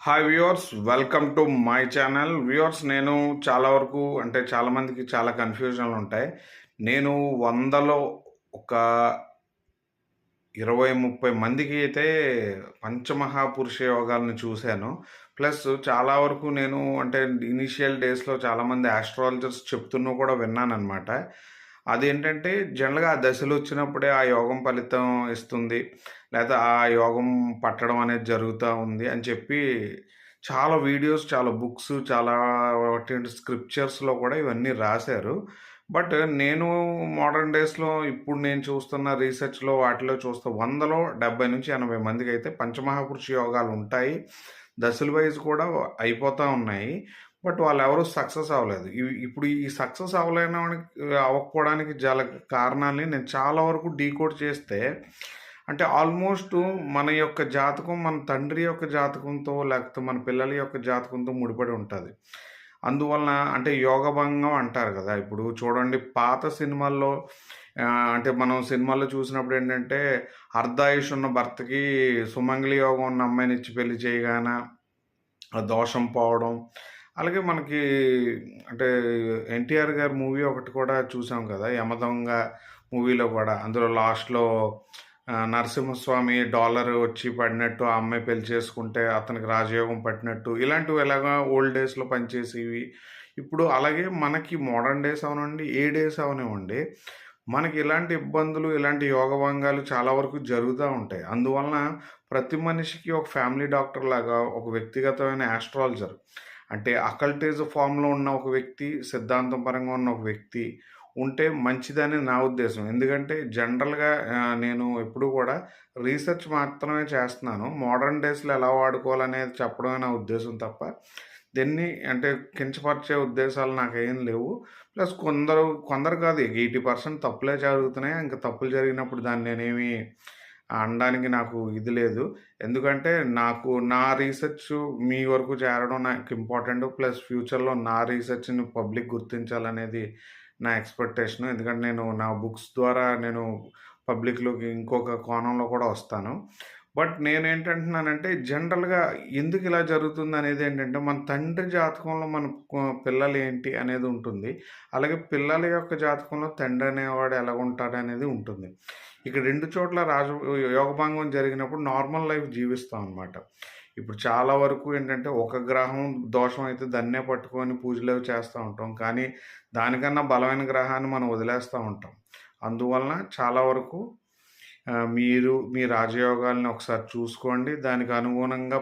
Hi viewers, welcome to my channel. Viewers, నేను చాలా వరకు అంటే చాలామందికి చాలా కన్ఫ్యూజన్లు ఉంటాయి. నేను 100లో ఒక 20, 30 మందికి అయితే పంచమహాపురుష యోగాలను చూశాను. ప్లస్ చాలా వరకు నేను అంటే ఇనీషియల్ డేస్‌లో చాలామంది ఆస్ట్రాలజర్స్ చెప్తున్నవి కూడా విన్నాననమాట. అదేంటంటే జనరల్‌గా ఆ దశలొచ్చినప్పుడే ఆ యోగం ఫలితం ఇస్తుంది. లేతే ఆ యోగం పట్టడం అనేది జరుగుతా ఉంది అని చెప్పి చాలా వీడియోస్, చాలా బుక్స్, చాలా వాటేంటి స్క్రిప్చర్స్‌లో కూడా ఇవన్నీ రాశారు. బట్ నేను మోడర్న్ డేస్‌లో ఇప్పుడు నేను చూస్తున్న రీసెర్చ్‌లో వాటిలో చూస్తే 100లో 70-80 మందికైతే పంచమహాపురుష యోగాలుంటాయి. దశల వైస్ కూడా అయిపోతా ఉన్నాయి. బట్ వాళ్ళెవరు సక్సెస్ అవ్వలేదు. ఇప్పుడు ఈ సక్సెస్ అవ్వకపోవడానికి కారణాల్ని నేను చాలా వరకు డీకోడ్ చేస్తే అంటే ఆల్మోస్ట్ మన యొక్క జాతకం మన తండ్రి యొక్క జాతకంతో లేకపోతే మన పిల్లల యొక్క జాతకంతో ముడిపడి ఉంటది. అందువలన అంటే యోగభంగం అంటారు గదా! ఇప్పుడు చూడండి పాత సినిమాల్లో అంటే మనం సినిమాల్లో చూసినప్పుడేంటంటే అర్ధాయుష్ ఉన్న భర్తకి సుమంగళి యోగం ఉన్న అమ్మాయినిచ్చి పెళ్లి చేయగాన ఆ దోషం పోవడం. అలాగే మనకి అంటే ఎన్టీఆర్ గారి మూవీ ఒకటి కూడా చూసాం కదా! 'యమదొంగ' మూవీలో కూడా అందులో లాస్ట్‌లో నరసింహస్వామి డాలర్ వచ్చి పడినట్టు, ఆ అమ్మాయి పెళ్లి చేసుకుంటే అతనికి రాజయోగం పట్టినట్టు ఇలాంటివి ఎలాగా ఓల్డ్ డేస్‌లో పనిచేసేవి. ఇప్పుడు అలాగే మనకి మోడర్న్ డేస్ అవనివ్వండి, ఏ డేస్ అవనివ్వండి, మనకి ఇలాంటి ఇబ్బందులు, ఇలాంటి యోగభంగాలు చాలా వరకు జరుగుతా ఉంటాయి. అందువలన ప్రతి మనిషికి ఒక ఫ్యామిలీ డాక్టర్ లాగా ఒక వ్యక్తిగతమైన యాస్ట్రాలజర్ అంటే అకల్టిజం ఫామ్‌లో ఉన్న ఒక వ్యక్తి, సిద్ధాంతం పరంగా ఉన్న ఒక వ్యక్తి ఉంటే మంచిదని నా ఉద్దేశం. ఎందుకంటే జనరల్‌గా నేను ఎప్పుడూ కూడా రీసెర్చ్ మాత్రమే చేస్తున్నాను. మోడర్న్ డేస్‌లో ఎలా వాడుకోవాలనేది చెప్పడమే నా ఉద్దేశం తప్ప, దీన్ని అంటే కించపరిచే ఉద్దేశాలు నాకేం లేవు. ప్లస్ కొందరు కాదు 80% తప్పులే జరుగుతున్నాయి. ఇంక తప్పులు జరిగినప్పుడు దాన్ని నేనేమి అనడానికి నాకు ఇది లేదు. ఎందుకంటే నాకు నా రీసెర్చ్ మీ వరకు చేరడం నాకు ఇంపార్టెంట్. ప్లస్ ఫ్యూచర్‌లో నా రీసెర్చ్‌ని పబ్లిక్ గుర్తించాలనేది నా ఎక్స్‌పెక్టేషను. ఎందుకంటే నేను నా బుక్స్ ద్వారా నేను పబ్లిక్‌లోకి ఇంకొక కోణంలో కూడా వస్తాను. బట్ నేనేంటంటున్నానంటే జనరల్‌గా ఎందుకిలా జరుగుతుందనేదేంటంటే, మన తండ్రి జాతకంలో మన పిల్లలేంటి అనేది ఉంటుంది. అలాగే పిల్లల యొక్క జాతకంలో తండ్రి అనేవాడు ఎలాగుంటాడనేది ఉంటుంది. ఇక 2 చోట్ల యోగభంగం జరిగినప్పుడు నార్మల్ లైఫ్ జీవిస్తాం అనమాట. ఇప్పుడు చాలా వరకు ఏంటంటే, ఒక గ్రహం దోషం అయితే దాన్నే పట్టుకొని పూజలవి చేస్తా ఉంటాం. కానీ, దానికన్నా బలమైన గ్రహాన్ని మనం వదిలేస్తా ఉంటాం. అందువలన చాలా వరకు మీరు మీ రాజయోగాల్ని ఒకసారి చూసుకోండి. దానికి అనుగుణంగా